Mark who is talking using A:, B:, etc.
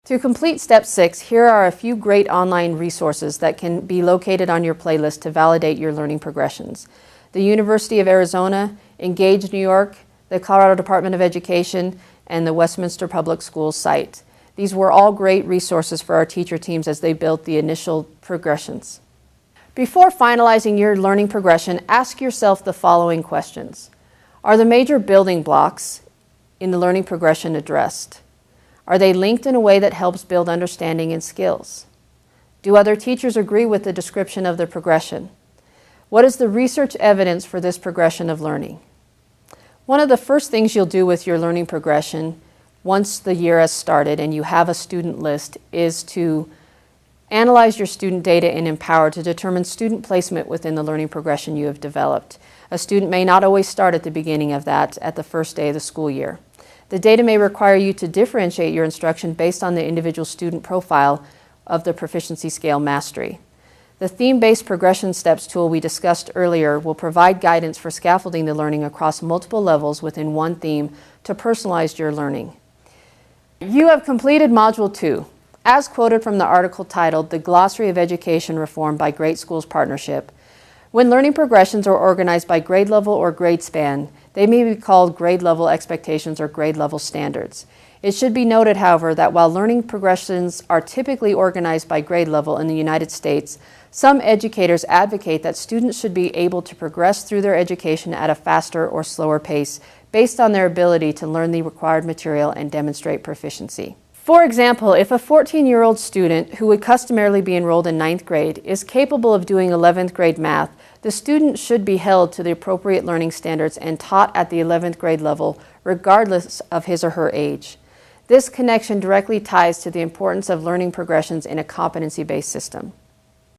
A: To complete Step 6, here are a few great online resources that can be located on your playlist to validate your learning progressions. The University of Arizona, Engage New York, the Colorado Department of Education, and the Westminster Public Schools site. These were all great resources for our teacher teams as they built the initial progressions. Before finalizing your learning progression, ask yourself the following questions. Are the major building blocks in the learning progression addressed? Are they linked in a way that helps build understanding and skills? Do other teachers agree with the description of the progression? What is the research evidence for this progression of learning? One of the first things you'll do with your learning progression once the year has started and you have a student list is to analyze your student data in Empower to determine student placement within the learning progression you have developed. A student may not always start at the beginning of that at the first day of the school year. The data may require you to differentiate your instruction based on the individual student profile of the proficiency scale mastery. The theme-based progression steps tool we discussed earlier will provide guidance for scaffolding the learning across multiple levels within one theme to personalize your learning. You have completed Module 2. As quoted from the article titled The Glossary of Education Reform by Great Schools Partnership, when learning progressions are organized by grade level or grade span, they may be called grade level expectations or grade level standards. It should be noted, however, that while learning progressions are typically organized by grade level in the United States, some educators advocate that students should be able to progress through their education at a faster or slower pace based on their ability to learn the required material and demonstrate proficiency. For example, if a 14-year-old student who would customarily be enrolled in 9th grade is capable of doing 11th grade math, the student should be held to the appropriate learning standards and taught at the 11th grade level, regardless of his or her age. This connection directly ties to the importance of learning progressions in a competency-based system.